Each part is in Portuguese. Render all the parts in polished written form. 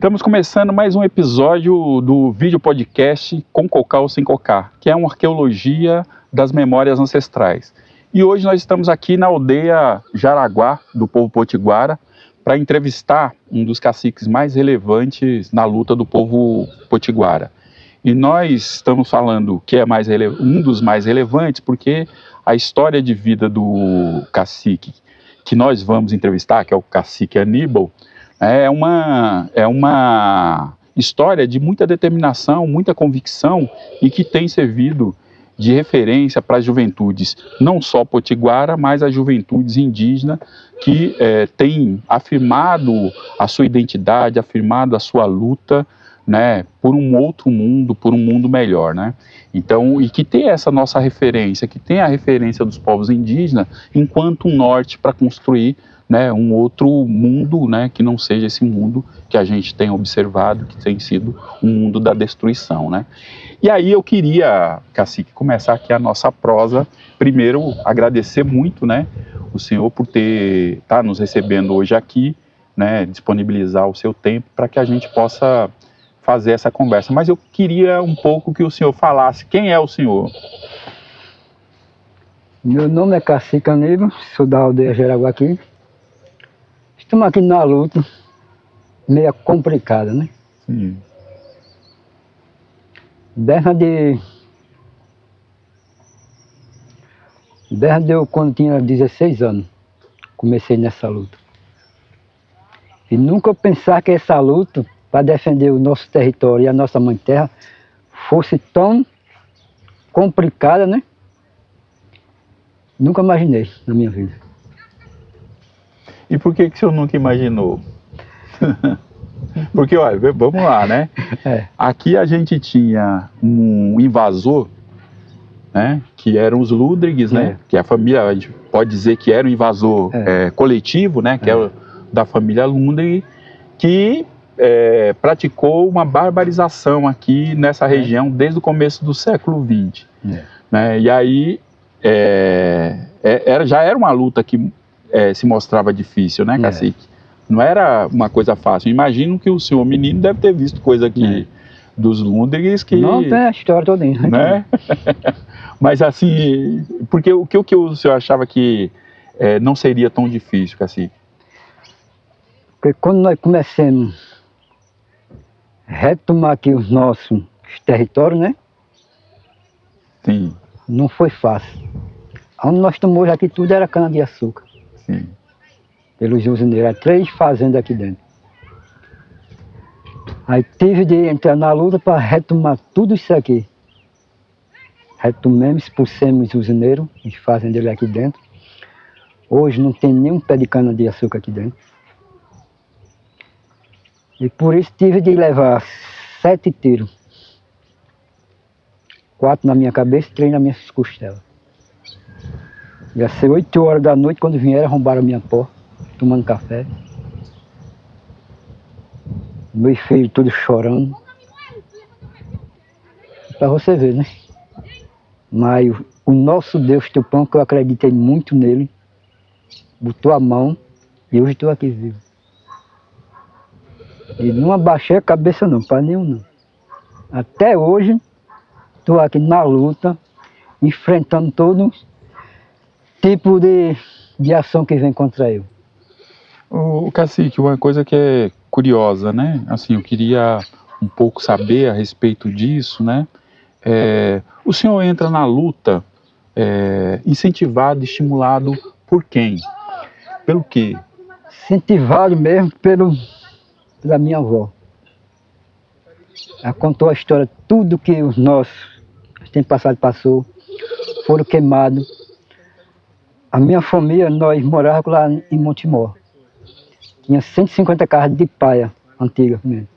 Estamos começando mais um episódio do vídeo podcast Com Cocar ou Sem Cocar, que é uma arqueologia das memórias ancestrais. E hoje nós estamos aqui na aldeia Jaraguá, do povo potiguara, para entrevistar um dos caciques mais relevantes na luta do povo potiguara. E nós estamos falando que é um dos mais relevantes porque a história de vida do cacique que nós vamos entrevistar, que é o cacique Aníbal, é uma história de muita determinação, muita convicção e que tem servido de referência para as juventudes, não só potiguara, mas as juventudes indígenas que têm afirmado a sua identidade, afirmado a sua luta, né, por um outro mundo, por um mundo melhor, né? Então, e que tem essa nossa referência, que tem a referência dos povos indígenas enquanto um norte para construir, né, um outro mundo, né, que não seja esse mundo que a gente tem observado, que tem sido um mundo da destruição, né? E aí eu queria, cacique, começar aqui a nossa prosa, primeiro agradecer muito, né, o senhor por estar nos recebendo hoje aqui, né, disponibilizar o seu tempo para que a gente possa fazer essa conversa. Mas eu queria um pouco que o senhor falasse quem é o senhor. Meu nome é Cacique Aníbal, sou da aldeia Jaraguá aqui. Estamos aqui na luta, meio complicada, né? Sim. Desde eu, quando tinha 16 anos, comecei nessa luta. E nunca pensar que essa luta, para defender o nosso território e a nossa mãe terra, fosse tão complicada, né? Nunca imaginei na minha vida. E por que o senhor nunca imaginou? Porque, olha, vamos lá, né? Aqui a gente tinha um invasor, né? Que eram os Ludwigs, né? Que a família, a gente pode dizer que era um invasor coletivo, né? Que é da família Ludwig, que praticou uma barbarização aqui nessa região desde o começo do século XX. Né? E aí já era uma luta que se mostrava difícil, né, cacique? Não era uma coisa fácil. Imagino que o senhor menino deve ter visto coisa aqui dos Ludwigs que... Não, tem a história toda, né? Mas assim, porque o que o senhor achava que não seria tão difícil, cacique? Porque quando nós começamos a retomar aqui os nossos territórios, né? Sim. Não foi fácil. Onde nós estamos hoje aqui tudo era cana-de-açúcar. Sim. Pelos usineiros, eram 3 fazendas aqui dentro. Aí tive de entrar na luta para retomar tudo isso aqui. Retomamos, expulsamos os usineiros, os fazendeiros aqui dentro. Hoje não tem nenhum pé de cana-de-açúcar aqui dentro. E por isso tive de levar 7 tiros. 4 na minha cabeça e 3 nas minhas costelas. Ia ser 8 horas da noite, quando vieram, arrombaram a minha porta, tomando café. Meus filhos todos chorando. Para você ver, né? Mas o nosso Deus Tupã, que eu acreditei muito nele, botou a mão e hoje estou aqui vivo. E não abaixei a cabeça não, para nenhum não. Até hoje, estou aqui na luta, enfrentando todo tipo de ação que vem contra eu. O cacique, uma coisa que é curiosa, né? Assim, eu queria um pouco saber a respeito disso, né? O senhor entra na luta incentivado, estimulado por quem? Pelo quê? Incentivado mesmo pela minha avó. Ela contou a história, tudo que os nossos antepassados passou, foram queimados. A minha família, nós morávamos lá em Montemor. Tinha 150 casas de paia antiga mesmo.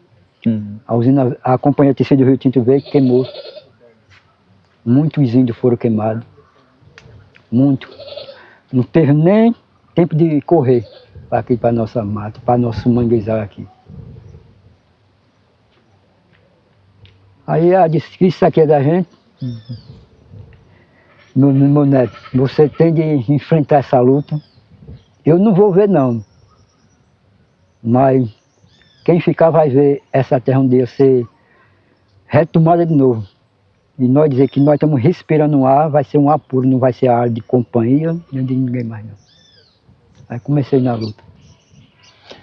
A usina, a companhia Tecido do Rio Tinto veio e queimou. Muitos índios foram queimados. Muito. Não teve nem tempo de correr aqui para a nossa mata, para nosso manguezal aqui. Aí ela disse que isso aqui é da gente. Meu neto, você tem de enfrentar essa luta. Eu não vou ver não. Mas quem ficar vai ver essa terra um dia ser retomada de novo. E nós dizer que nós estamos respirando um ar, vai ser um ar puro, não vai ser ar de companhia, nem de ninguém mais não. Aí comecei na luta.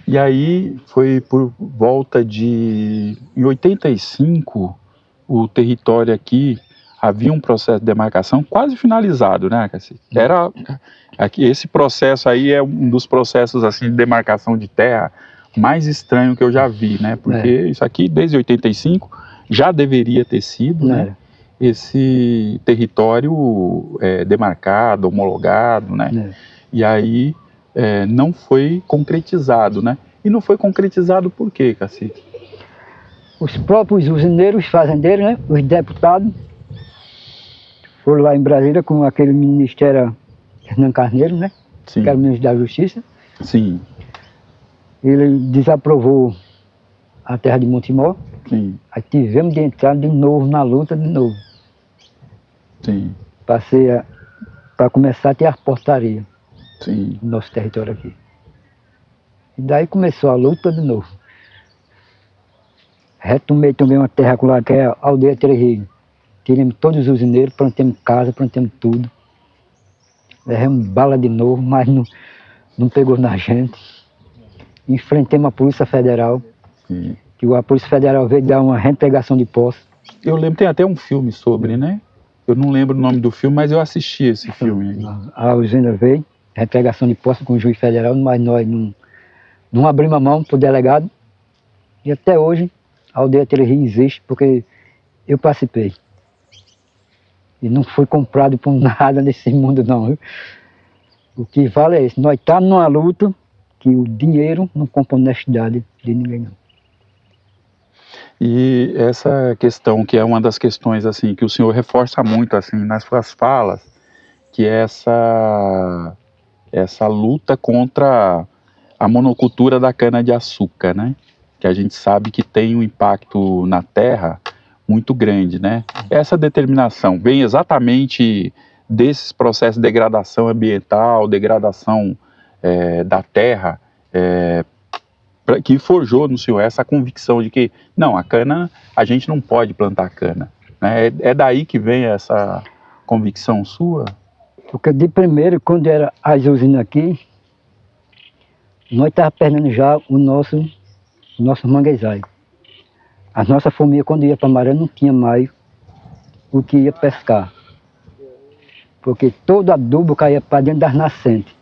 E aí foi por volta de... Em 85, o território aqui, havia um processo de demarcação quase finalizado, né, Cacique? Era... Aqui, esse processo aí é um dos processos assim, de demarcação de terra mais estranho que eu já vi, né? Porque isso aqui, desde 85, já deveria ter sido, né? Esse território demarcado, homologado, né? E aí não foi concretizado, né? E não foi concretizado por quê, Cacique? Os próprios usineiros, fazendeiros, né? Os deputados foram lá em Brasília com aquele ministério Hernán Carneiro, né? Sim. Que era o ministro da Justiça. Sim. Ele desaprovou a terra de Montemor. Sim. Aí tivemos de entrar de novo na luta, de novo. Sim. Para começar a ter as portarias. Sim. No nosso território aqui. E daí começou a luta de novo. Retomei também uma terra lá que é a aldeia Três Rios. Tiramos todos os usineiros, plantamos casa, plantamos tudo. Levamos bala de novo, mas não pegou na gente. Enfrentamos a Polícia Federal, que a Polícia Federal veio dar uma reintegração de posse. Eu lembro, tem até um filme sobre, né? Eu não lembro o nome do filme, mas eu assisti esse filme. A usina veio, reintegração de posse com o juiz federal, mas nós não abrimos a mão para o delegado. E até hoje a aldeia Três Rios existe porque eu participei. E não fui comprado por nada nesse mundo não. Viu? O que vale é isso, nós estamos numa luta que o dinheiro não compra honestidade de ninguém não. E essa questão, que é uma das questões assim que o senhor reforça muito assim nas suas falas, que é essa luta contra a monocultura da cana-de-açúcar, né? Que a gente sabe que tem um impacto na terra muito grande, né? Essa determinação vem exatamente desses processos de degradação ambiental, degradação da terra, que forjou no senhor essa convicção de que, não, a cana, a gente não pode plantar cana. Né? É daí que vem essa convicção sua? Porque de primeiro, quando era as usinas aqui, nós estávamos perdendo já o nosso manguezal. A nossa família, quando ia para a maré, não tinha mais o que ia pescar. Porque todo adubo caía para dentro das nascentes.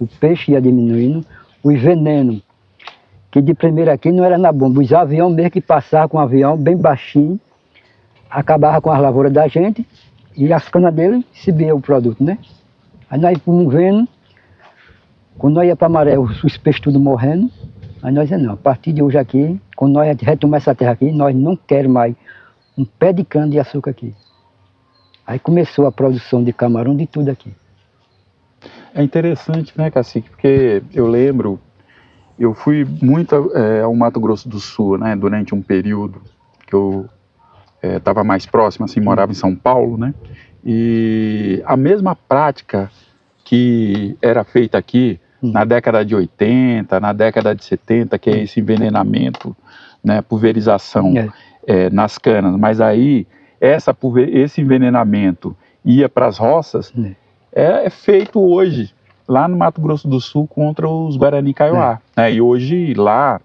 O peixe ia diminuindo, os venenos, que de primeiro aqui não era na bomba. Os aviões mesmo que passavam com um avião bem baixinho, acabava com as lavouras da gente e as canas dele subia o produto, né? Aí nós fomos vendo, quando nós ia para a maré, os peixes tudo morrendo. Aí nós dizemos, não, a partir de hoje aqui, quando nós retomamos essa terra aqui, nós não queremos mais um pé de cana de açúcar aqui. Aí começou a produção de camarão, de tudo aqui. É interessante, né, Cacique, porque eu lembro, eu fui muito ao Mato Grosso do Sul, né, durante um período que eu estava mais próximo, assim, morava em São Paulo, né, e a mesma prática que era feita aqui, na década de 80, na década de 70, que é esse envenenamento, né, pulverização nas canas, mas aí esse envenenamento ia para as roças, é feito hoje, lá no Mato Grosso do Sul, contra os Guarani Kaiowá. Né, e hoje lá,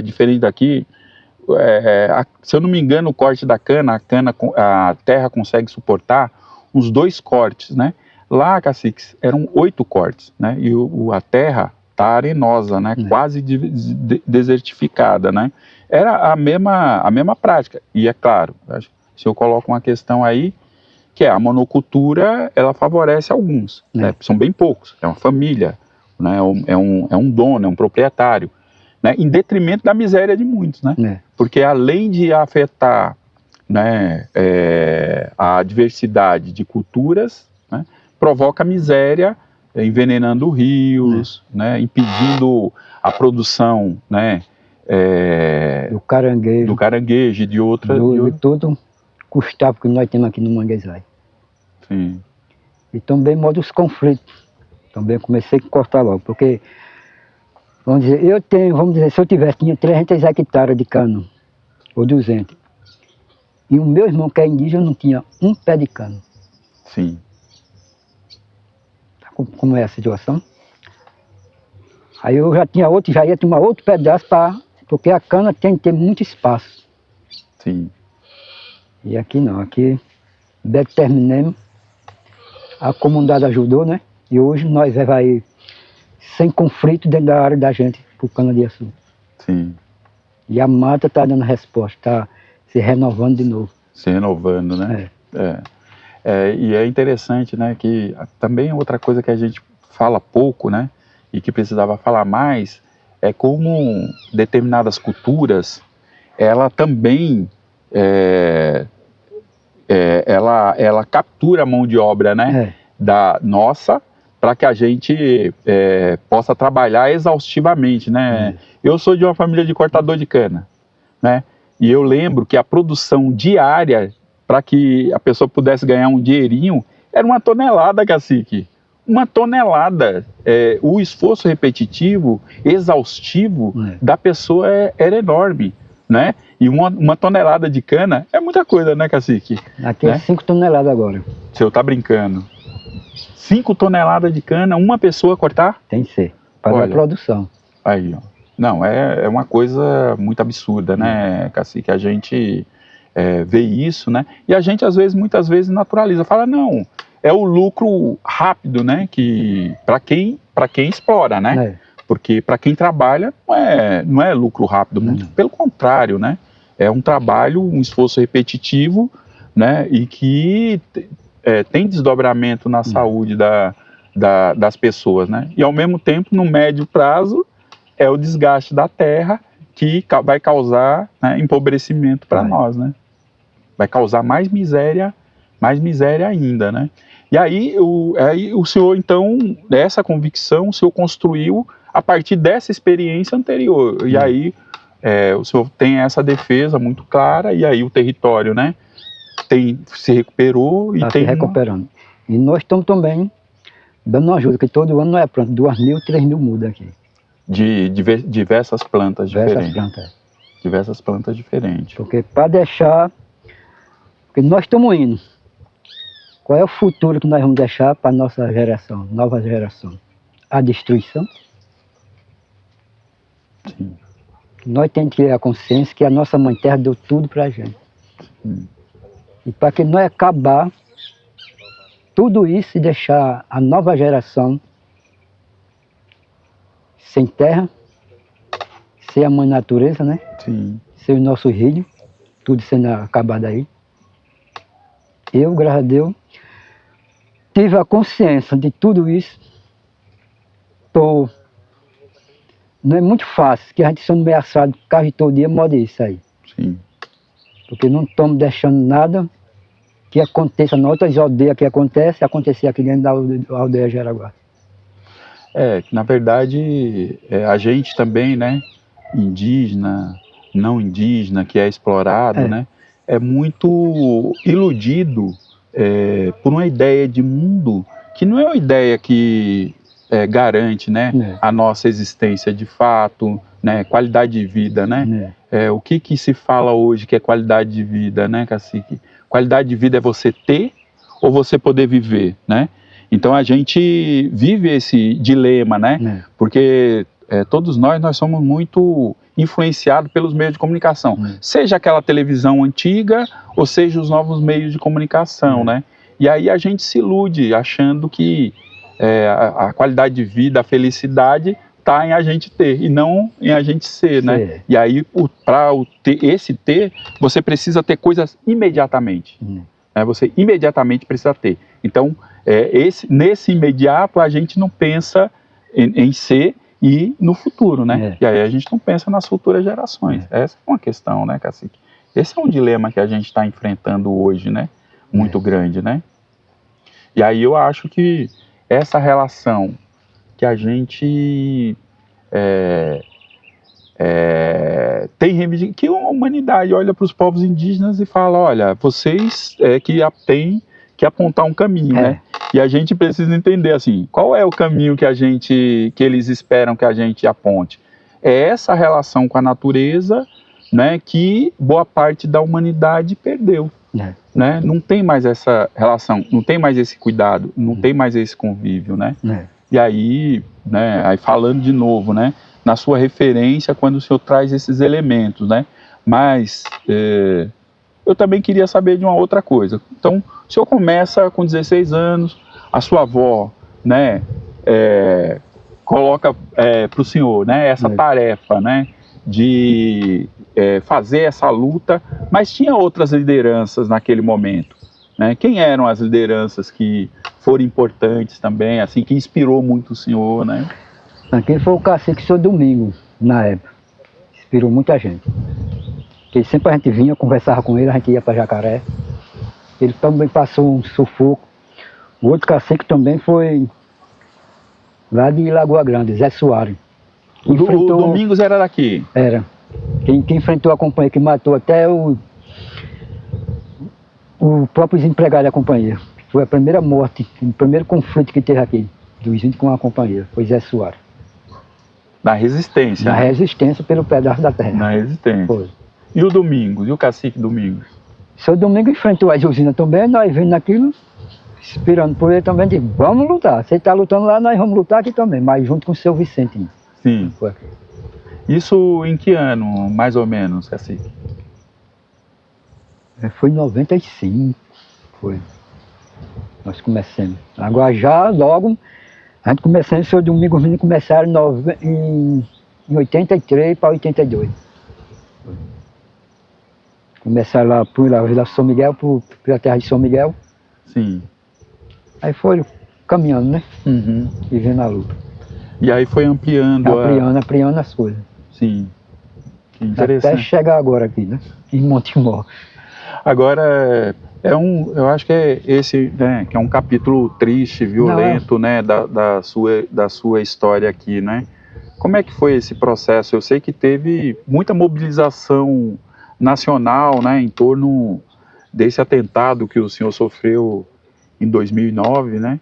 diferente daqui, se eu não me engano, o corte da cana, a terra consegue suportar uns 2 cortes, né? Lá, Caciques, eram 8 cortes, né? E a terra está arenosa, né? Quase desertificada, né? Era a mesma prática. E é claro, se eu coloco uma questão aí, que a monocultura, ela favorece alguns, né? São bem poucos, é uma família, né? É um dono, é um proprietário, né? Em detrimento da miséria de muitos, né? Porque além de afetar, né, a diversidade de culturas, né, provoca miséria, envenenando rios, né, impedindo a produção, né, do caranguejo e de outras... De todo custável que nós temos aqui no manguezal. Sim. E também modo os conflitos. Também comecei a cortar logo, porque Vamos dizer, eu tenho, vamos dizer, se eu tivesse, tinha 300 hectares de cana, ou 200. E o meu irmão, que é indígena, não tinha um pé de cana. Sim. Como é a situação? Aí eu já tinha outro, já ia tomar outro pedaço, porque a cana tem que ter muito espaço. Sim. E aqui não, aqui determinamos, a comunidade ajudou, né? E hoje nós vai sem conflito dentro da área da gente, por cana-de-açúcar. Sim. E a mata está dando resposta, está se renovando de novo. Se renovando, né? E é interessante, né, que também outra coisa que a gente fala pouco, né, e que precisava falar mais, é como determinadas culturas, ela também, ela captura a mão de obra, né, da nossa, para que a gente possa trabalhar exaustivamente, né. Eu sou de uma família de cortador de cana, né, e eu lembro que a produção diária, para que a pessoa pudesse ganhar um dinheirinho, era 1 tonelada, cacique. 1 tonelada. O esforço repetitivo, exaustivo da pessoa era enorme, né? E 1 tonelada de cana é muita coisa, né, cacique? Aqui é 5 toneladas agora. O senhor tá brincando. 5 toneladas de cana, uma pessoa cortar? Tem que ser, para a produção. Aí, ó. Não, é uma coisa muito absurda, né, cacique? A gente vê isso, né? E a gente, muitas vezes, naturaliza. Fala, não, é o lucro rápido, né? Que para quem explora, né? Porque para quem trabalha, não é lucro rápido, muito pelo contrário, né? É um trabalho, um esforço repetitivo, né? E que tem desdobramento na saúde das pessoas, né? E ao mesmo tempo, no médio prazo, é o desgaste da terra que vai causar, né, empobrecimento para nós, né? Vai causar mais miséria ainda, né? E aí o senhor, então, dessa convicção, o senhor construiu a partir dessa experiência anterior. E aí o senhor tem essa defesa muito clara, e aí o território, né, se recuperou e tem... se recuperando. E nós estamos também dando uma ajuda, que todo ano não é planta, 2.000, 3.000 mudas aqui. De diversas plantas diferentes. Diversas plantas diferentes. Porque para deixar... Porque nós estamos indo. Qual é o futuro que nós vamos deixar para a nossa geração, nova geração? A destruição. Sim. Nós temos que ter a consciência que a nossa mãe terra deu tudo para a gente. E para que nós acabar tudo isso e deixar a nova geração sem terra, sem a mãe natureza, né? Sim. Sem o nosso rio, tudo sendo acabado aí. Eu, graças a Deus, tive a consciência de tudo isso. Não é muito fácil, que a gente sendo ameaçado quase todo dia, modo isso aí. Sim. Porque não estamos deixando nada que aconteça em outras aldeias que acontecer aqui dentro da aldeia Jaraguá. Na verdade, a gente também, né, indígena, não indígena, que é explorado, né, é muito iludido por uma ideia de mundo que não é uma ideia que garante, né, a nossa existência de fato, né, qualidade de vida, né? O que se fala hoje que é qualidade de vida, né, cacique? Qualidade de vida é você ter ou você poder viver, né? Então a gente vive esse dilema, né? Porque todos nós somos muito influenciados pelos meios de comunicação, seja aquela televisão antiga ou seja os novos meios de comunicação, né? E aí a gente se ilude achando que a qualidade de vida, a felicidade está em a gente ter e não em a gente ser, né? E aí para esse ter, você precisa ter coisas imediatamente. Você imediatamente precisa ter. Então, nesse imediato, a gente não pensa em ser e no futuro, né? E aí a gente não pensa nas futuras gerações. Essa é uma questão, né, cacique? Esse é um dilema que a gente está enfrentando hoje, né? Muito grande, né? E aí eu acho que essa relação que a gente tem, que a humanidade olha para os povos indígenas e fala, olha, vocês têm que apontar um caminho, né? E a gente precisa entender, assim, qual é o caminho que eles esperam que a gente aponte? É essa relação com a natureza, né, que boa parte da humanidade perdeu. Né? Não tem mais essa relação, não tem mais esse cuidado, não tem mais esse convívio, né? E aí, né, aí falando de novo, né, na sua referência, quando o senhor traz esses elementos, né? Mas eu também queria saber de uma outra coisa. Então, o senhor começa com 16 anos, a sua avó, né, coloca para o senhor, né, essa tarefa, né, de fazer essa luta, mas tinha outras lideranças naquele momento, né? Quem eram as lideranças que foram importantes também, assim, que inspirou muito o senhor, né? Aqui foi o cacique Seu Domingo, na época. Inspirou muita gente. Porque sempre a gente vinha, conversava com ele, a gente ia para Jacaré. Ele também passou um sufoco. O outro cacique também foi lá de Lagoa Grande, Zé Soares. O Domingos era daqui? Era. Quem enfrentou a companhia, que matou até o próprio desempregado da companhia. Foi a primeira morte, o primeiro conflito que teve aqui, dos índios com a companhia, foi Zé Soares. Na resistência? Na resistência pelo pedaço da terra. Na resistência. Foi. E o Domingos? E o cacique Domingos? Seu Domingo enfrentou as usinas também, nós vimos naquilo, inspirando por ele também, de vamos lutar. Você está lutando lá, nós vamos lutar aqui também, mas junto com o seu Vicente. Sim. Foi. Isso em que ano, mais ou menos, cacique? Foi em 95, foi. Nós começamos. Agora já logo, a gente começou, o seu Domingo, os meninos começaram em 83 para 82. Foi. Começaram lá pela Vila São Miguel, pela terra de São Miguel. Sim. Aí foi caminhando, né? Uhum. E vendo a luta. E aí foi ampliando as coisas. Sim. Que interessante. Até chegar agora aqui, né? Em Montemor. Agora, eu acho que é esse, né, que é um capítulo triste, violento, né, da sua história aqui, né? Como é que foi esse processo? Eu sei que teve muita mobilização nacional, né, em torno desse atentado que o senhor sofreu em 2009, né?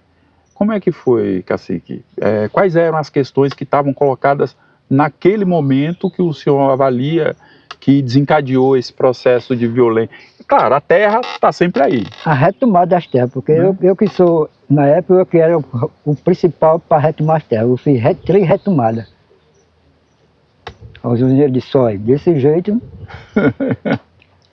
Como é que foi, cacique? Quais eram as questões que estavam colocadas naquele momento que o senhor avalia que desencadeou esse processo de violência? Claro, a terra está sempre aí. A retomada das terras, porque eu que sou, na época, eu que era o principal para retomar as terras. Eu fiz 3 retomadas. Aos usineiros de soja. Desse jeito,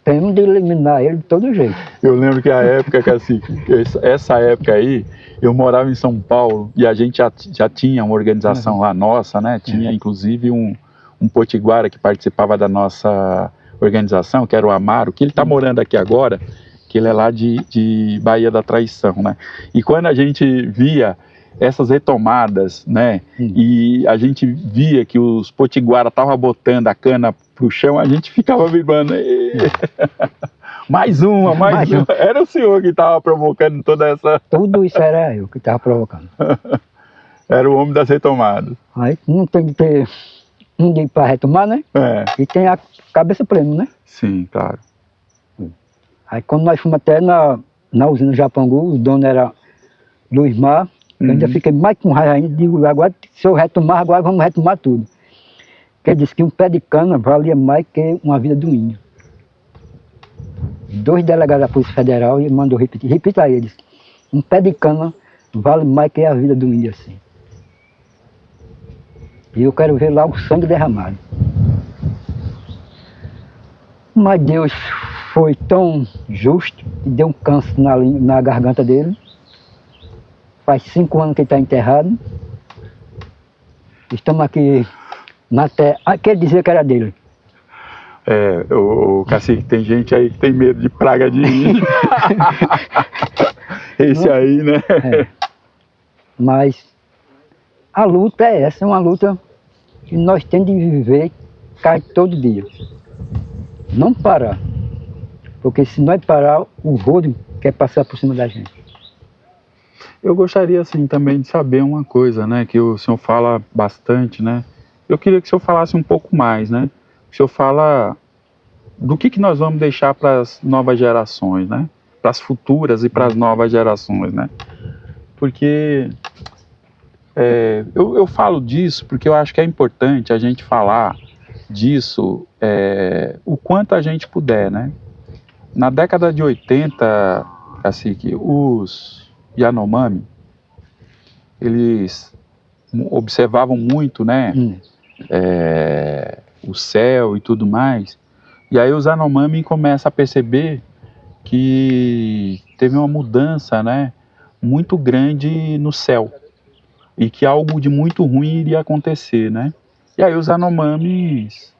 temos de eliminar ele de todo jeito. Eu lembro que a época, cacique, essa época aí, eu morava em São Paulo e a gente já tinha uma organização lá nossa, né? Tinha inclusive um potiguara que participava da nossa organização, que era o Amaro, que ele está morando aqui agora, que ele é lá de Baía da Traição, né? E quando a gente via essas retomadas, né, e a gente via que os potiguara estavam botando a cana pro chão, a gente ficava vibrando. Mais uma. Era o senhor que estava provocando toda essa... Tudo isso era eu que estava provocando. Era o homem das retomadas. Aí não tem que ter ninguém para retomar, né? E tem a cabeça plena, né? Sim, claro. Aí quando nós fomos até na usina Japangu, o dono era Luiz Mar, eu ainda fiquei mais com raiva ainda, digo, agora se eu retomar, agora vamos retomar tudo. Porque ele disse que um pé de cana valia mais que uma vida do índio. 2 delegados da Polícia Federal e mandou repetir, repita a eles, um pé de cana vale mais que a vida do índio assim. E eu quero ver lá o sangue derramado. Mas Deus foi tão justo e deu um câncer na garganta dele. Faz 5 anos que ele está enterrado. Estamos aqui na terra. Quer dizer que era dele. O cacique, tem gente aí que tem medo de praga de índio. Esse aí, né? Mas a luta é essa, é uma luta que nós temos de viver todo dia. Não parar. Porque se nós parar, o rodo quer passar por cima da gente. Eu gostaria, assim, também de saber uma coisa, né, que o senhor fala bastante, né? Eu queria que o senhor falasse um pouco mais, né? O senhor fala do que nós vamos deixar para as novas gerações, né? Para as futuras e para as novas gerações, né? porque eu falo disso porque eu acho que é importante a gente falar disso o quanto a gente puder, né? Na década de 80, assim, que os Yanomami, eles observavam muito, né? O céu e tudo mais. E aí os Yanomami começam a perceber que teve uma mudança, né, muito grande no céu e que algo de muito ruim iria acontecer, né? E aí os Yanomamis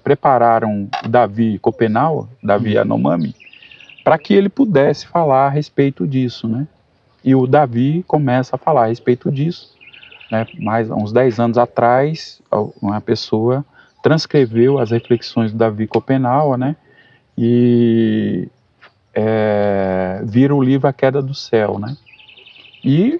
prepararam o Davi Copenau, Davi Yanomami, para que ele pudesse falar a respeito disso, né? E o Davi começa a falar a respeito disso, né? Mais uns 10 anos atrás, uma pessoa transcreveu as reflexões do Davi Copenau, né? E vira o livro A Queda do Céu, né? E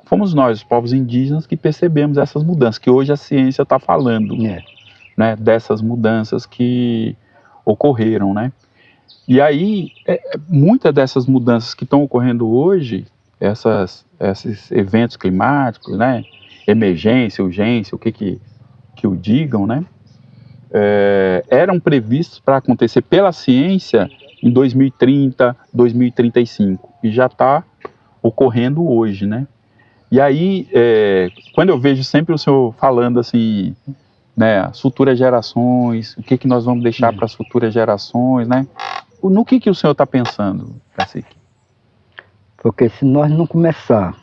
fomos nós, os povos indígenas, que percebemos essas mudanças, que hoje a ciência está falando, né? Dessas mudanças que ocorreram, né? E aí, muitas dessas mudanças que estão ocorrendo hoje, esses eventos climáticos, né? Emergência, urgência, o que o digam, né? Eram previstos para acontecer pela ciência em 2030, 2035, e já está ocorrendo hoje, né? E aí, quando eu vejo sempre o senhor falando assim, né, as futuras gerações, o que nós vamos deixar para as futuras gerações, né? No que o senhor está pensando, Cacique? Porque se nós não começar a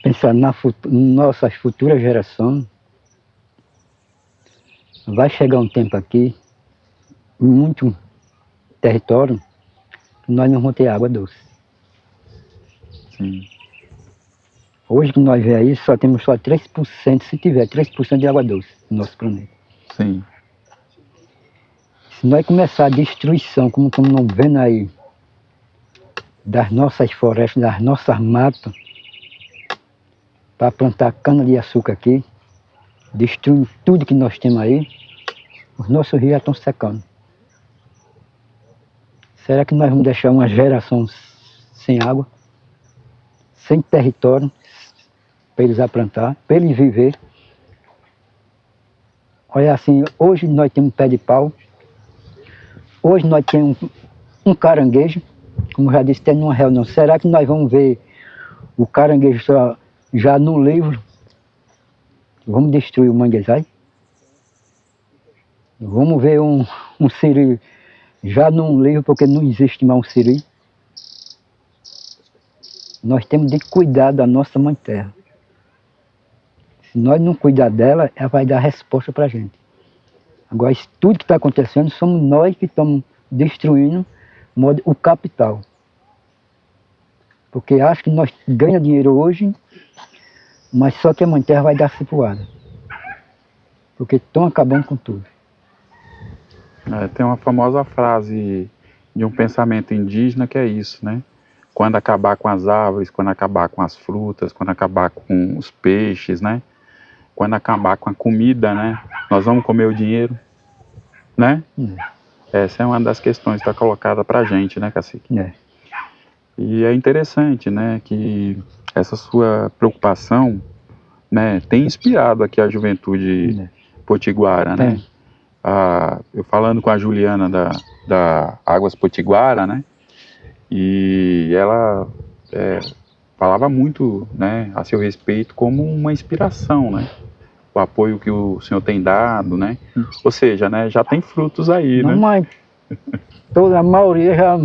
pensar na nossas futuras gerações, vai chegar um tempo aqui, em muito território, que nós não vamos ter água doce. Sim. Hoje que nós vemos aí, só temos só 3%, se tiver 3% de água doce no nosso planeta. Sim. Se nós começar a destruição, como estamos vendo aí, das nossas florestas, das nossas matas, para plantar cana-de-açúcar aqui, destruindo tudo que nós temos aí, os nossos rios já estão secando. Será que nós vamos deixar uma geração sem água, sem território, para eles plantar, para eles viver? Olha assim, hoje nós temos um pé de pau, hoje nós temos um caranguejo, como já disse, tem numa reunião. Será que nós vamos ver o caranguejo já no livro? Vamos destruir o manguezal? Vamos ver um siri já num livro, porque não existe mais um siri? Nós temos de cuidar da nossa mãe terra. Se nós não cuidar dela, ela vai dar resposta para a gente. Agora, isso tudo que está acontecendo, somos nós que estamos destruindo o capital. Porque acho que nós ganhamos dinheiro hoje, mas só que a mãe terra vai dar cipuada. Porque estão acabando com tudo. Tem uma famosa frase de um pensamento indígena que é isso, né? Quando acabar com as árvores, quando acabar com as frutas, quando acabar com os peixes, né? Quando acabar com a comida, né? Nós vamos comer o dinheiro, né? Essa é uma das questões que está colocada para a gente, né, Cacique? E é interessante, né, que essa sua preocupação, né, tem inspirado aqui a juventude potiguara, né? Eu falando com a Juliana da Águas Potiguara, né? E ela falava muito, né, a seu respeito como uma inspiração, né? O apoio que o senhor tem dado, né? Ou seja, né, já tem frutos aí, né? Mas toda a maioria já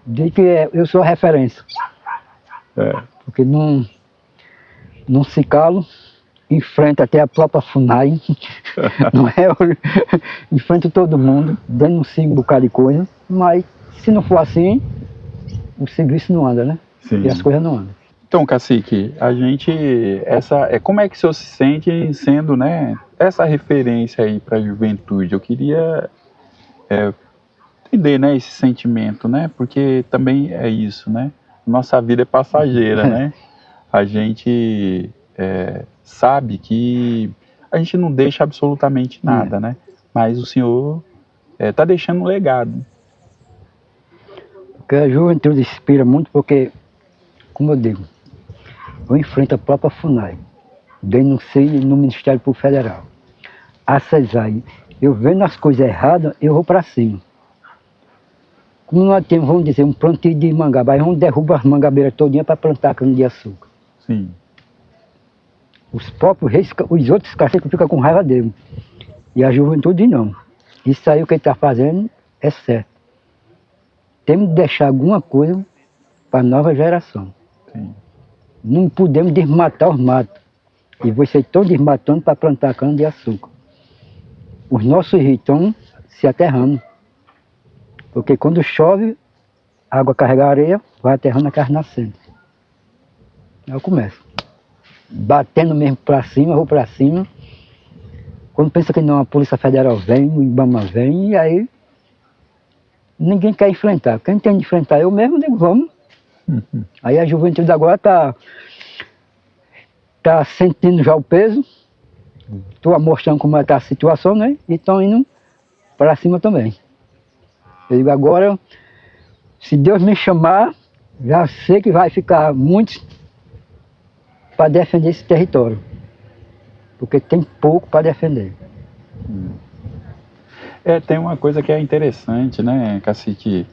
diz que eu sou a referência. Porque não se calo, enfrenta até a própria FUNAI, não é? Enfrenta todo mundo, denuncio um bocado de coisa, mas se não for assim, o serviço não anda, né? Sim. E as coisas não andam. Então, Cacique, a gente, como é que o senhor se sente sendo, né, essa referência aí para a juventude? Eu queria entender, né, esse sentimento, né, porque também é isso, né, nossa vida é passageira, né, a gente sabe que a gente não deixa absolutamente nada, né, mas o senhor está deixando um legado. Que a juventude inspira muito porque, como eu digo, eu enfrento a própria FUNAI, denunciei no Ministério Público Federal, a CESAI, eu vendo as coisas erradas, eu vou para cima. Como nós temos, vamos dizer, um plantio de mangaba, aí vamos derrubar as mangabeiras todinhas para plantar cana-de-açúcar. Sim. Os próprios reis, os outros caceiros ficam com raiva dele. E a juventude não. Isso aí o que ele está fazendo é certo. Temos que deixar alguma coisa para a nova geração. Sim. Não podemos desmatar os matos. E vocês estão desmatando para plantar cana-de-açúcar. Os nossos rios estão se aterrando. Porque quando chove, a água carrega a areia, vai aterrando a carne nascente. Aí eu começo. Batendo mesmo para cima, vou para cima. Quando pensa que não, a Polícia Federal vem, o IBAMA vem, e aí ninguém quer enfrentar. Quem tem de enfrentar eu mesmo, digo, vamos. Aí a juventude agora tá sentindo já o peso. Estou mostrando como está a situação, né? E estão indo para cima também. Eu digo, agora, se Deus me chamar, já sei que vai ficar muitos para defender esse território. Porque tem pouco para defender. Tem uma coisa que é interessante, né, Cacique?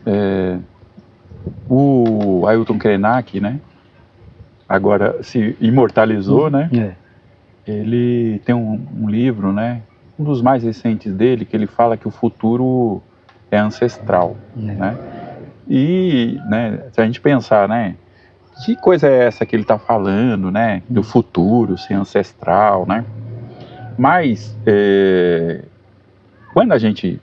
O Ailton Krenak, né? Agora se imortalizou, né? Ele tem um livro, né? Um dos mais recentes dele, que ele fala que o futuro é ancestral, né? E, né, se a gente pensar, né? Que coisa é essa que ele está falando, né? Do futuro ser ancestral, né? Mas, quando a gente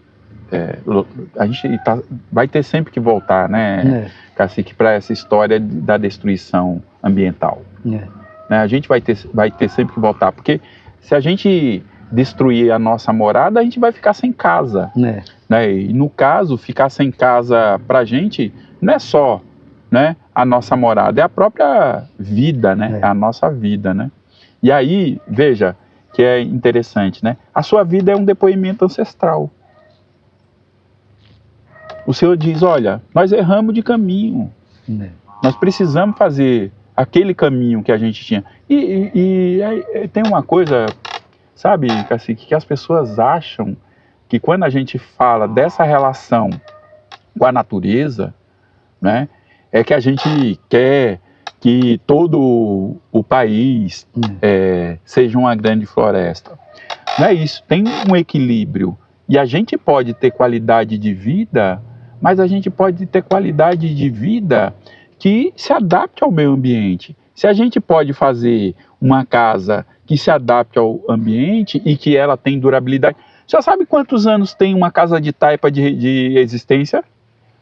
vai ter sempre que voltar, né, Cacique, para essa história da destruição ambiental. Né? A gente vai ter sempre que voltar, porque se a gente destruir a nossa morada, a gente vai ficar sem casa. Né? E no caso, ficar sem casa para a gente não é só, né, a nossa morada, é a própria vida, né? É a nossa vida, né? E aí, veja, que é interessante, né? A sua vida é um depoimento ancestral. O Senhor diz, olha, nós erramos de caminho. Nós precisamos fazer aquele caminho que a gente tinha. E tem uma coisa, sabe, Cacique, que as pessoas acham que quando a gente fala dessa relação com a natureza, né, é que a gente quer que todo o país seja uma grande floresta. Não é isso, tem um equilíbrio. E a gente pode ter qualidade de vida, mas a gente pode ter qualidade de vida que se adapte ao meio ambiente. Se a gente pode fazer uma casa que se adapte ao ambiente e que ela tem durabilidade. Já sabe quantos anos tem uma casa de taipa de existência?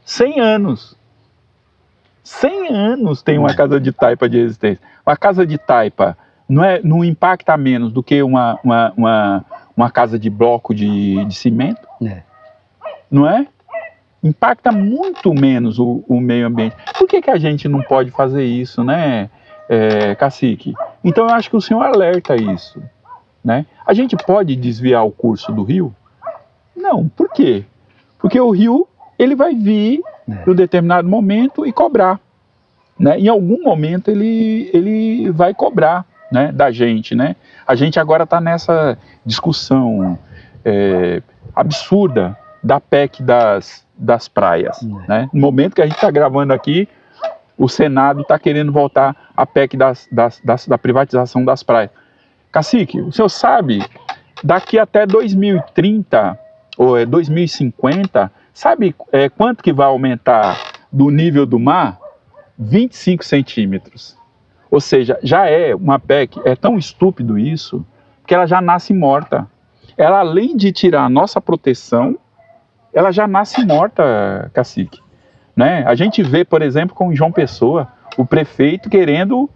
100 anos. 100 anos tem uma casa de taipa de existência. Uma casa de taipa não impacta menos do que uma casa de bloco de cimento? Não é? Impacta muito menos o meio ambiente. Por que a gente não pode fazer isso, né, Cacique? Então eu acho que o senhor alerta isso, né? A gente pode desviar o curso do rio? Não, por quê? Porque o rio, ele vai vir em um determinado momento e cobrar, né? Em algum momento ele vai cobrar, né, da gente, né? A gente agora está nessa discussão absurda da PEC das praias, né? No momento que a gente está gravando aqui, o Senado está querendo voltar à PEC da privatização das praias. Cacique, o senhor sabe, daqui até 2030 ou 2050, sabe quanto que vai aumentar do nível do mar? 25 centímetros. Ou seja, já é uma PEC, é tão estúpido isso, que ela já nasce morta. Ela, além de tirar a nossa proteção, ela já nasce morta, Cacique. Né? A gente vê, por exemplo, com João Pessoa, o prefeito querendo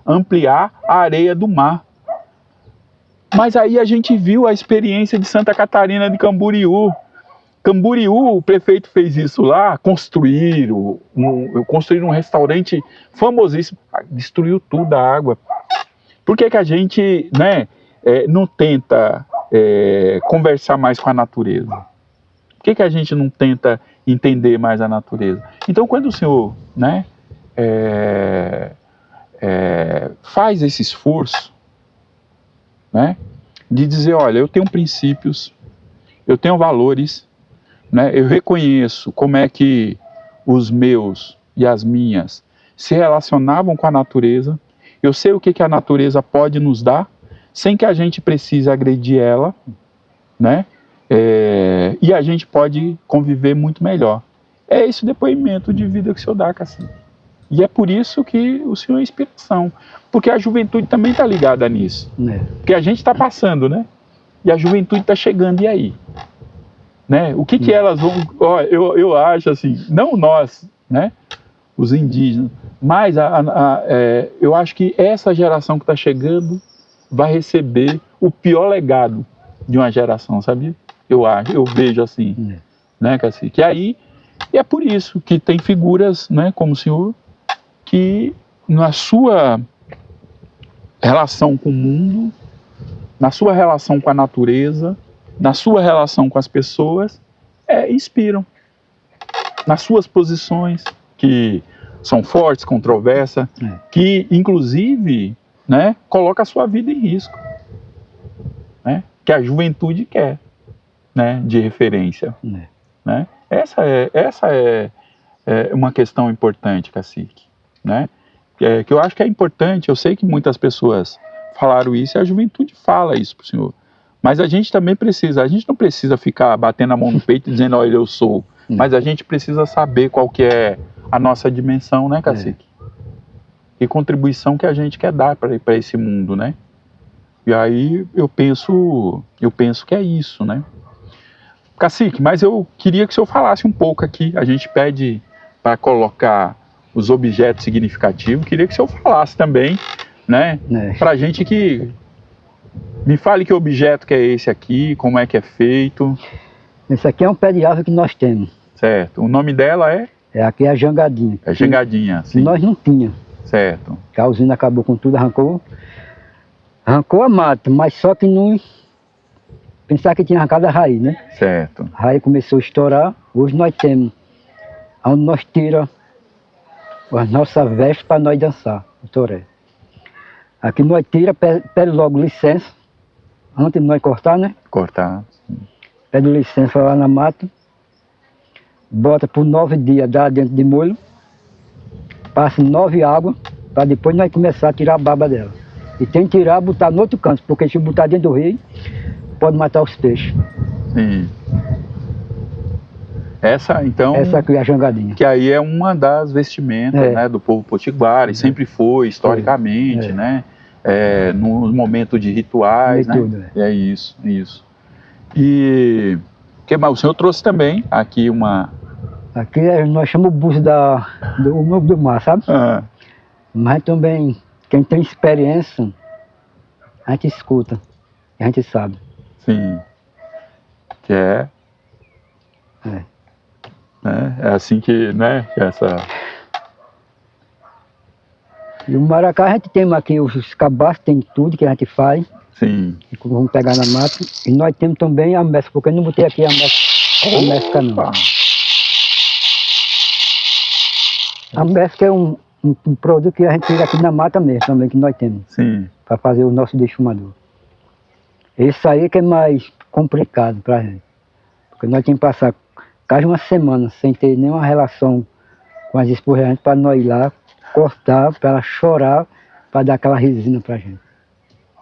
ampliar a areia do mar. Mas aí a gente viu a experiência de Santa Catarina de Camboriú. Camboriú, o prefeito fez isso lá, construíram um restaurante famosíssimo, destruiu tudo a água. Por que a gente, né, não tenta conversar mais com a natureza? Por Por que a gente não tenta entender mais a natureza? Então, quando o senhor, né, faz esse esforço, né, de dizer, olha, eu tenho princípios, eu tenho valores, né, eu reconheço como é que os meus e as minhas se relacionavam com a natureza, eu sei o que a natureza pode nos dar, sem que a gente precise agredir ela, né, e a gente pode conviver muito melhor. É esse o depoimento de vida que o senhor dá, Cacique. E é por isso que o senhor é inspiração. Porque a juventude também está ligada nisso. Porque a gente está passando, né? E a juventude está chegando, e aí? Né? O que elas vão... Ó, eu acho assim, não nós, né? Os indígenas, mas eu acho que essa geração que está chegando vai receber o pior legado de uma geração, sabia? Eu vejo assim, né, Cacique? E é por isso que tem figuras, né, como o senhor, que na sua relação com o mundo, na sua relação com a natureza, na sua relação com as pessoas, inspiram. Nas suas posições, que são fortes, controversas, que inclusive, né, coloca a sua vida em risco, né, que a juventude quer, né, de referência. Né? Essa é uma questão importante, Cacique, né? Que eu acho que é importante. Eu sei que muitas pessoas falaram isso e a juventude fala isso para o senhor, mas a gente também precisa, a gente não precisa ficar batendo a mão no peito e dizendo, olha, eu sou, mas a gente precisa saber qual que é a nossa dimensão, né, Cacique? E contribuição que a gente quer dar para esse mundo, né? E aí eu penso que é isso, né? Cacique, mas eu queria que o senhor falasse um pouco aqui. A gente pede para colocar os objetos significativos. Queria que o senhor falasse também, né? Para a gente que... Me fale que objeto que é esse aqui, como é que é feito. Esse aqui é um pé de árvore que nós temos. Certo. O nome dela é? Aqui é a jangadinha. É jangadinha, sim. Nós não tínhamos. Certo. A usina acabou com tudo, arrancou a mata, mas só que não... Pensar que tinha arrancado a raiz, né? Certo. A raiz começou a estourar. Hoje nós temos onde nós tiramos as nossas vestes para nós dançar, o toré. Aqui nós tiramos, pede logo licença, antes de nós cortar, né? Cortar. Pede licença lá na mata, bota por 9 dias, dá dentro de molho, passa 9 águas, para depois nós começar a tirar a baba dela. E tem que tirar, botar no outro canto, porque se botar dentro do rio, pode matar os peixes. Sim. Essa, então... Essa aqui é a jangadinha. Que aí é uma das vestimentas, né, do povo potiguar, e sempre foi, historicamente, né? No momento de rituais, né? Tudo, É isso. E... que mais? O senhor trouxe também aqui uma... Aqui nós chamamos o buço do mar, sabe? Mas também, quem tem experiência, a gente escuta, a gente sabe. Sim. Que é assim que, né, essa... E o maracá a gente tem aqui os cabaços, tem tudo que a gente faz. Sim. Vamos pegar na mata. E nós temos também a mescla, porque eu não botei aqui a mescla não. A mescla é um produto que a gente tira aqui na mata mesmo também, que nós temos. Sim. Para fazer o nosso defumador. Esse aí que é mais complicado para a gente. Porque nós temos que passar quase uma semana sem ter nenhuma relação com as esposas para nós ir lá, cortar, para ela chorar, para dar aquela resina para a gente.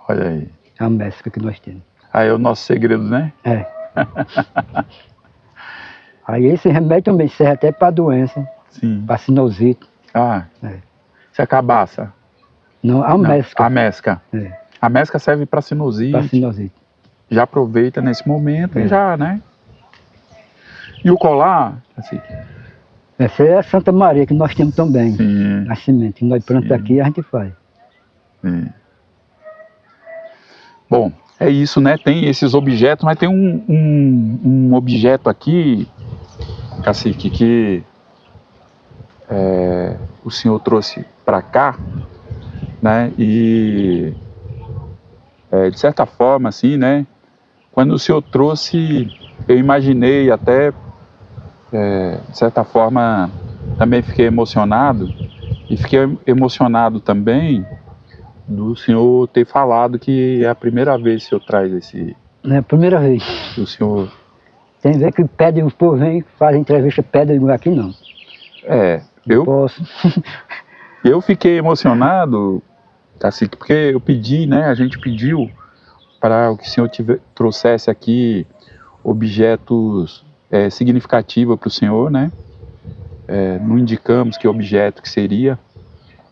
Olha aí. É a mescla que nós temos. Aí é o nosso segredo, né? Aí esse remédio também serve até para doença. Sim. Para sinusite. Se é cabaça? Não, a mescla. A mescla. A mescla serve para sinusite. Para sinusite. Já aproveita nesse momento e já, né? E o colar, assim? Essa é a Santa Maria que nós temos também. Sim. Nascimento. Que nós plantamos aqui e a gente faz. Sim. Bom, é isso, né? Tem esses objetos, mas tem um objeto aqui, Cacique, que o senhor trouxe para cá, né? E de certa forma, assim, né? Quando o senhor trouxe, eu imaginei até de certa forma, também fiquei emocionado, e fiquei emocionado também do senhor ter falado que é a primeira vez que o senhor traz esse... É a primeira vez. O senhor... Tem vezes que pede, o povo vem, faz entrevista, pede, eu digo, aqui não. Eu posso. Eu fiquei emocionado, assim, porque eu pedi, né, a gente pediu para que o senhor trouxesse aqui objetos significativos para o senhor, né? Não indicamos que objeto que seria.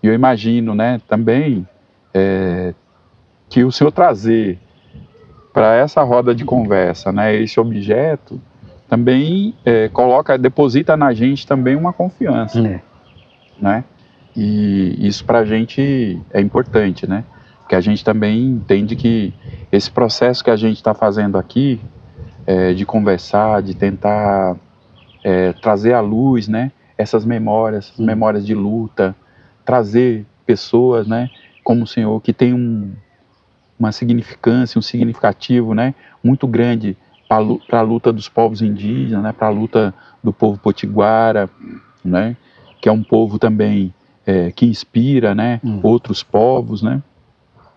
E eu imagino, né, também que o senhor trazer para essa roda de conversa, né, esse objeto, também deposita na gente também uma confiança, né? E isso para a gente é importante, né? Porque a gente também entende que esse processo que a gente está fazendo aqui, de conversar, de tentar trazer à luz, né, essas memórias de luta, trazer pessoas, né, como o senhor, que tem uma significância, um significativo, né, muito grande para a luta dos povos indígenas, né, para a luta do povo potiguara, né, que é um povo também que inspira, né, outros povos, né,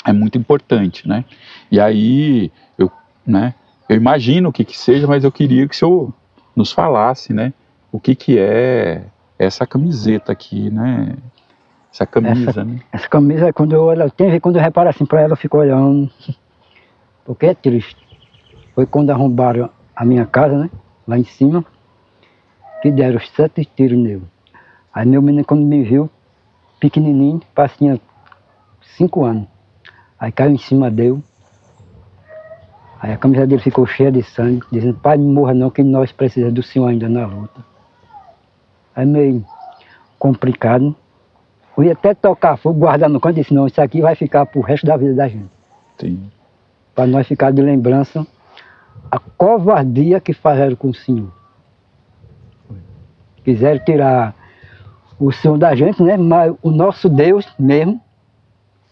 é muito importante, né. E aí eu imagino o que seja, mas eu queria que o senhor nos falasse, né, o que é essa camiseta aqui, né, essa camisa, né. Essa camisa, quando eu olho, quando eu reparo assim para ela, eu fico olhando, porque é triste. Foi quando arrombaram a minha casa, né, lá em cima, que deram 7 tiros nele. Aí meu menino, quando me viu, pequenininho, tinha 5 anos, aí caiu em cima dele. Aí a camisa dele ficou cheia de sangue, dizendo, pai, não morra não, que nós precisamos do senhor ainda na luta. Aí meio complicado. Eu ia até tocar fogo, guardar no canto, disse, não, isso aqui vai ficar pro resto da vida da gente. Sim. Para nós ficar de lembrança a covardia que fizeram com o senhor. Quiseram tirar o senhor da gente, né? Mas o nosso Deus mesmo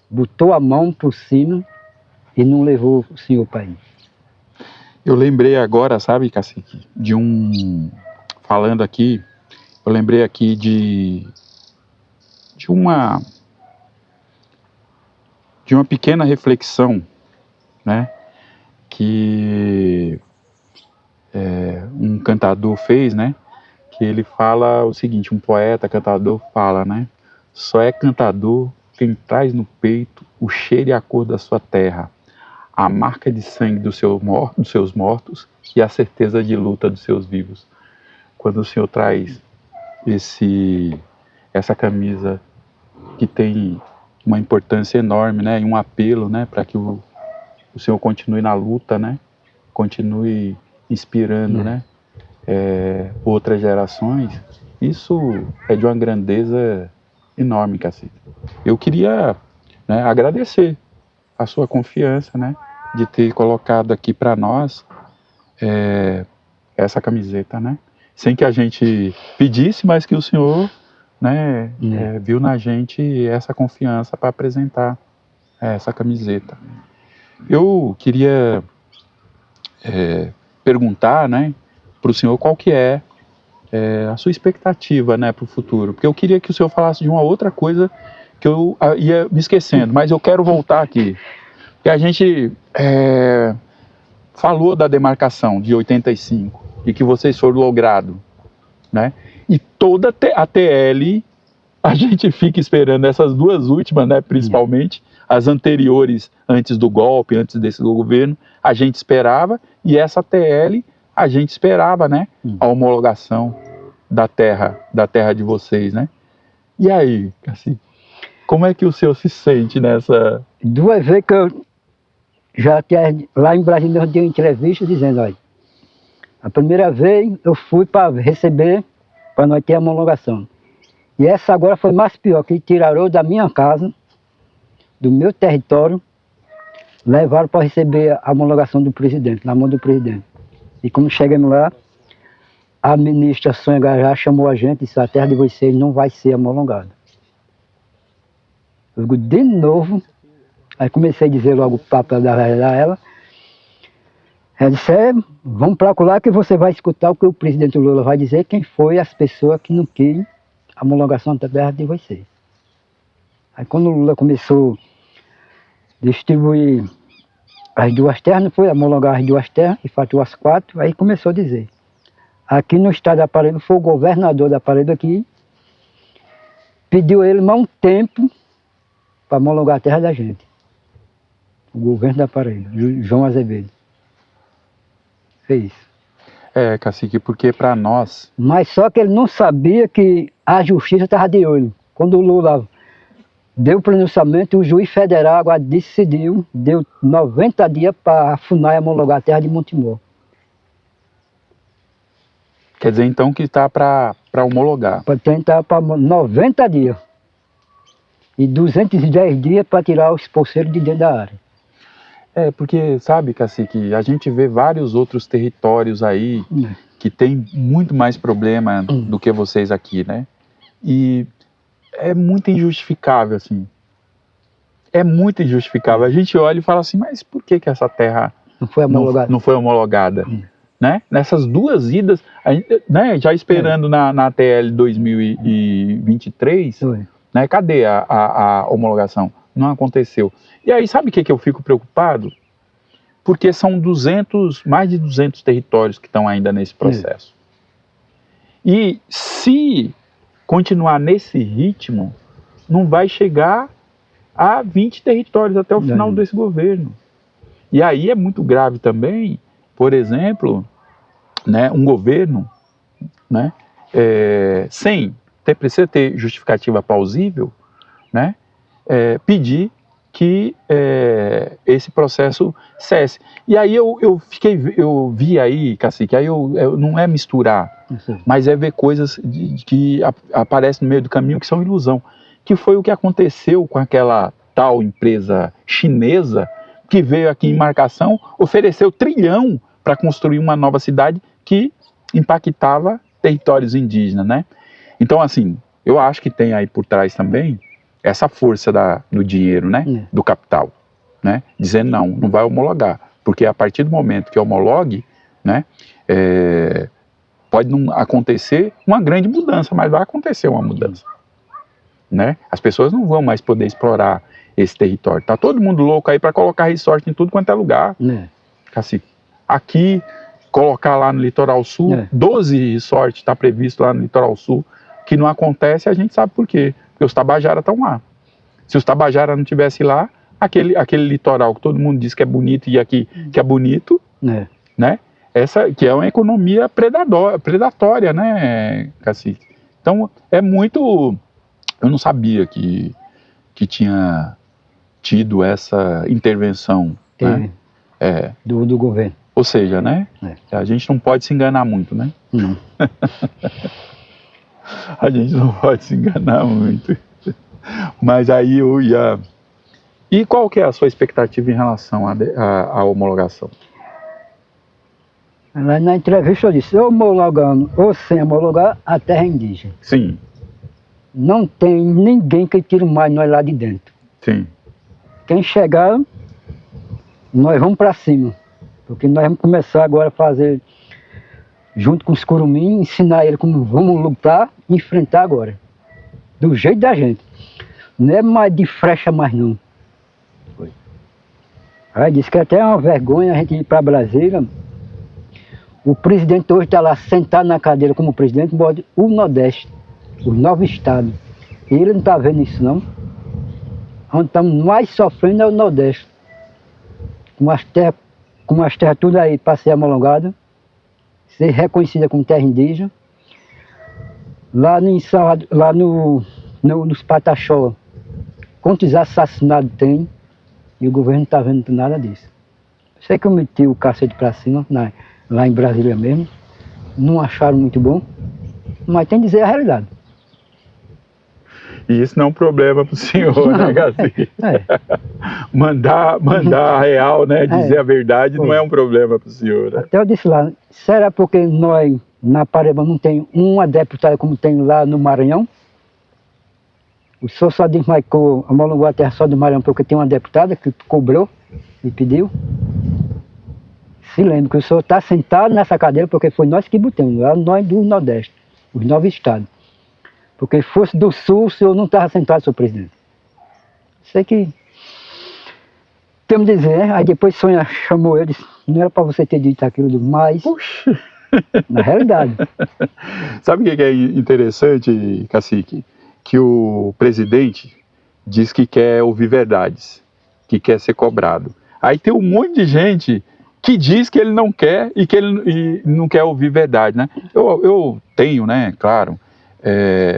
botou a mão por cima e não levou o senhor para aí. Eu lembrei agora, sabe, Cacique, falando aqui, eu lembrei aqui de uma pequena reflexão, né, que um cantador fez, né, que ele fala o seguinte, um poeta, cantador fala, né, só é cantador quem traz no peito o cheiro e a cor da sua terra, a marca de sangue dos seus mortos e a certeza de luta dos seus vivos. Quando o senhor traz essa camisa que tem uma importância enorme, né, e um apelo, né, para que o senhor continue na luta, né, continue inspirando, né, outras gerações, isso é de uma grandeza enorme, Cacique. Eu queria, né, agradecer a sua confiança, né, de ter colocado aqui para nós essa camiseta, né, sem que a gente pedisse, mas que o senhor, né, viu na gente essa confiança para apresentar essa camiseta. Eu queria perguntar, né, para o senhor qual que é a sua expectativa, né, para o futuro, porque eu queria que o senhor falasse de uma outra coisa que eu ia me esquecendo, mas eu quero voltar aqui. Porque a gente falou da demarcação de 85 e que vocês foram logrados, né? E toda a TL, a gente fica esperando essas duas últimas, né, principalmente, as anteriores, antes do golpe, antes desse governo, a gente esperava, e essa TL, a gente esperava, né, a homologação da terra de vocês, né? E aí, assim, como é que o senhor se sente nessa... 2 vezes que eu já tinha, lá em Brasília eu dei uma entrevista dizendo, olha, a primeira vez eu fui para receber, para nós ter a homologação. E essa agora foi mais pior, que tiraram da minha casa, do meu território, levaram para receber a homologação do presidente, na mão do presidente. E quando chegamos lá, a ministra Sônia Gajá chamou a gente e disse, a terra de vocês não vai ser homologada. Eu digo, de novo, aí comecei a dizer logo o papo da ela, Ela disse, vamos procurar que você vai escutar o que o presidente Lula vai dizer, quem foi as pessoas que não queriam a homologação da terra de vocês. Aí quando o Lula começou a distribuir as duas terras, não foi homologar as duas terras, e faturou as 4, aí começou a dizer, aqui no estado da Paraíba, foi o governador da Paraíba que pediu ele mais um tempo para homologar a terra da gente. O governo da Paraíba, João Azevedo. Fez isso. Cacique, porque para nós... Mas só que ele não sabia que a justiça estava de olho. Quando o Lula deu o pronunciamento, o juiz federal agora decidiu, deu 90 dias para a FUNAI homologar a terra de Montemor. Quer dizer, então, que está para homologar. Para tentar para 90 dias. E 210 dias para tirar os poceiros de dentro da área. Porque, sabe, Cacique, a gente vê vários outros territórios aí que tem muito mais problema do que vocês aqui, né? E é muito injustificável, assim. É muito injustificável. A gente olha e fala assim, mas por que essa terra não foi homologada? Não foi homologada? Né? Nessas duas idas, a gente, né, já esperando na TL 2023, né, cadê a homologação? Não aconteceu. E aí, sabe o que eu fico preocupado? Porque são mais de 200 territórios que estão ainda nesse processo. E se continuar nesse ritmo, não vai chegar a 20 territórios até o final desse governo. E aí é muito grave também, por exemplo, né, um governo, né, precisa ter justificativa plausível, né, pedir que esse processo cesse. E aí eu vi aí, Cacique, aí não é misturar, mas é ver coisas que aparecem no meio do caminho que são ilusão, que foi o que aconteceu com aquela tal empresa chinesa que veio aqui em Marcação, ofereceu 1 trilhão para construir uma nova cidade que impactava territórios indígenas, né? Então, assim, eu acho que tem aí por trás também essa força do dinheiro, né? Do capital, né? Dizendo não vai homologar, porque a partir do momento que homologue, né? Pode não acontecer uma grande mudança, mas vai acontecer uma mudança, né? As pessoas não vão mais poder explorar esse território. Tá todo mundo louco aí para colocar resort em tudo quanto é lugar. Cacique, aqui, colocar lá no Litoral Sul, 12 resorts está previsto lá no Litoral Sul, que não acontece, a gente sabe por quê. Porque os Tabajaras estão lá. Se os Tabajaras não estivessem lá, aquele litoral que todo mundo diz que é bonito e aqui que é bonito, né? Essa que é uma economia predatória, né, Cacique? Então, é muito... Eu não sabia que tinha tido essa intervenção, né? Do governo. Ou seja, né? A gente não pode se enganar muito, né? Não. A gente não pode se enganar muito. Mas aí eu ia... E qual que é a sua expectativa em relação à homologação? Lá na entrevista eu disse, homologando ou sem homologar, a terra é indígena. Sim. Não tem ninguém que tire mais nós lá de dentro. Sim. Quem chegar, nós vamos para cima. Porque nós vamos começar agora a fazer, junto com os curumins, ensinar eles como vamos lutar e enfrentar agora. Do jeito da gente. Não é mais de frecha mais não. Aí disse que até é uma vergonha a gente ir para Brasília. O presidente hoje está lá sentado na cadeira como presidente, o Nordeste, os 9 estados. E ele não está vendo isso não. Onde estamos mais sofrendo é o Nordeste. Com as terras tudo aí para ser homologado, ser reconhecida como terra indígena. Lá nos Pataxó, quantos assassinatos tem, e o governo não está vendo nada disso. Sei que eu meti o cacete para cima, lá em Brasília mesmo, não acharam muito bom, mas tem que dizer a realidade. E isso não é um problema para o senhor, né, Cacique? Mandar a real, né, dizer a verdade, não é um problema para o senhor. Né? Até eu disse lá, será porque nós, na Paraíba, não tem uma deputada como tem lá no Maranhão? O senhor só desmarcou, homologou a terra só do Maranhão porque tem uma deputada que cobrou e pediu? se lembre que o senhor está sentado nessa cadeira porque foi nós que botamos, nós do Nordeste, os 9 estados. Porque fosse do Sul, o senhor não estava sentado, senhor presidente. Sei que... Temos que dizer, aí depois Sônia chamou ele, disse, não era para você ter dito aquilo, mas... Puxa! Na realidade. Sabe o que é interessante, cacique? Que o presidente diz que quer ouvir verdades, que quer ser cobrado. Aí tem um monte de gente que diz que ele não quer e que ele não quer ouvir verdade, né? Eu tenho, né, claro,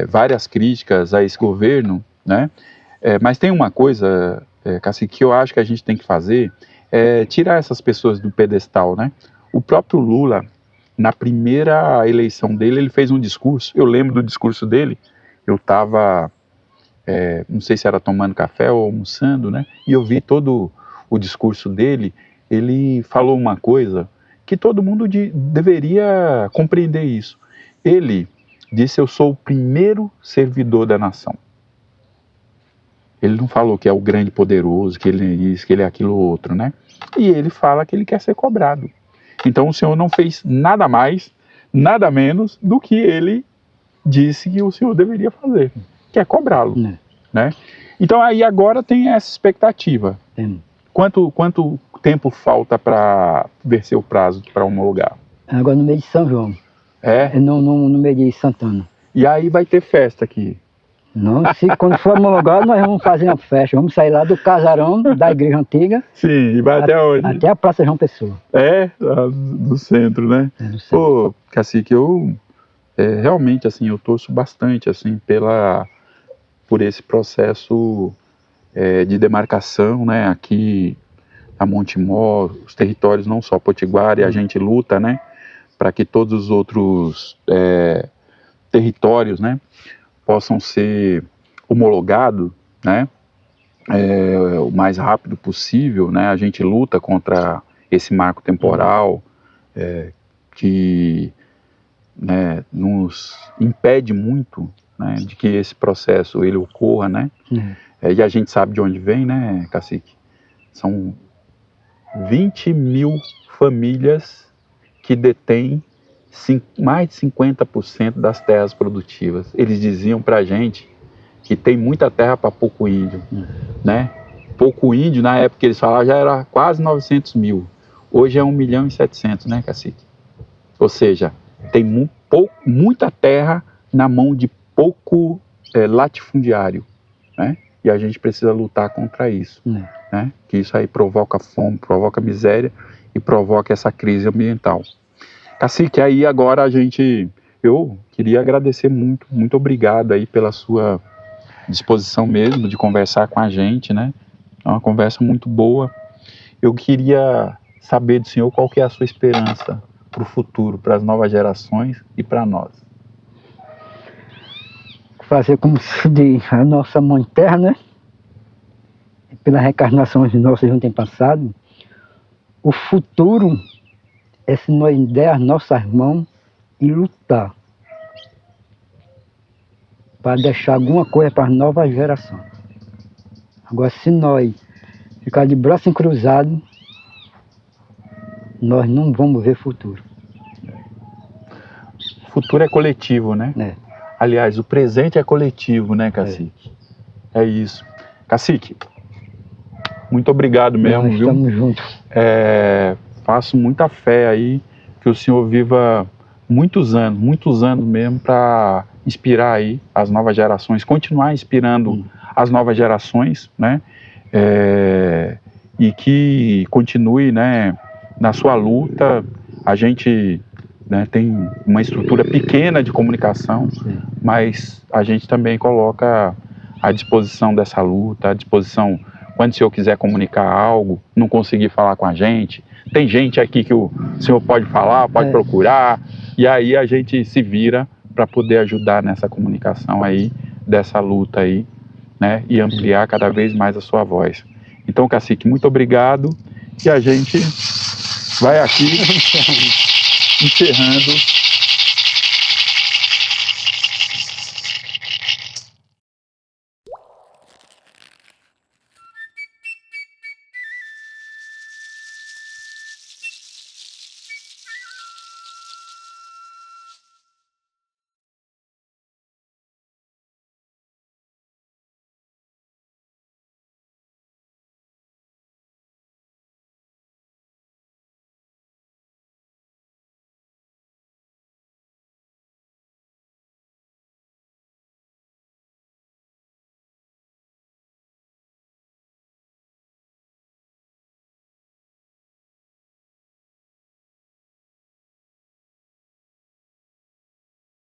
várias críticas a esse governo, né? Mas tem uma coisa, cacique, que eu acho que a gente tem que fazer, tirar essas pessoas do pedestal, né? O próprio Lula, na primeira eleição dele, ele fez um discurso, eu lembro do discurso dele, eu estava, não sei se era tomando café ou almoçando, né? E eu vi todo o discurso dele, ele falou uma coisa que todo mundo deveria compreender isso. Ele disse, eu sou o primeiro servidor da nação. Ele não falou que é o grande poderoso, que ele é isso, que ele é aquilo outro, né? E ele fala que ele quer ser cobrado. Então o senhor não fez nada mais, nada menos do que ele disse que o senhor deveria fazer, que é cobrá-lo, né? Então aí agora tem essa expectativa. Quanto tempo falta para vencer o prazo para homologar? Agora no mês de São João. No mês de Santana. E aí vai ter festa aqui? Não, quando for homologado, nós vamos fazer uma festa. Vamos sair lá do casarão da igreja antiga. Sim, e vai até onde? Até a Praça João Pessoa. Do centro, né? Do centro. Pô, cacique, eu realmente, assim, eu torço bastante, assim, por esse processo de demarcação, né? Aqui a Montemor, os territórios, não só Potiguar, e a gente luta, né? Para que todos os outros territórios, né? Possam ser homologados, né, o mais rápido possível, né, a gente luta contra esse marco temporal que, né, nos impede muito, né, de que esse processo ele ocorra, né, e a gente sabe de onde vem, né, cacique? São 20 mil famílias que detêm mais de 50% das terras produtivas. Eles diziam pra gente que tem muita terra para pouco índio, né? Pouco índio, na época que eles falavam, já era quase 900 mil. Hoje é 1.700.000, né, cacique? Ou seja, tem muita terra na mão de pouco latifundiário, né? E a gente precisa lutar contra isso, né? Que isso aí provoca fome, provoca miséria e provoca essa crise ambiental. Cacique, aí agora eu queria agradecer muito obrigado aí pela sua disposição mesmo de conversar com a gente, né? É uma conversa muito boa. Eu queria saber do senhor qual que é a sua esperança para o futuro, para as novas gerações e para nós. Fazer como se diz, a nossa mãe terra, né? Pela reencarnação nossas no tempo passado, o futuro é se nós der as nossas mãos e lutar para deixar alguma coisa para as novas gerações. Agora, se nós ficar de braço cruzado, nós não vamos ver futuro. O futuro é coletivo, né? Aliás, o presente é coletivo, né, cacique? É isso. Cacique, muito obrigado mesmo, nós viu? Estamos juntos. Faço muita fé aí que o senhor viva muitos anos mesmo, para inspirar aí as novas gerações, continuar inspirando as novas gerações, né? E que continue, né, na sua luta. A gente, né, tem uma estrutura pequena de comunicação, mas a gente também coloca à disposição dessa luta, à disposição quando o senhor quiser comunicar algo, não conseguir falar com a gente. Tem gente aqui que o senhor pode falar, pode procurar, e aí a gente se vira para poder ajudar nessa comunicação aí, dessa luta aí, né, e ampliar cada vez mais a sua voz. Então, cacique, muito obrigado, e a gente vai aqui encerrando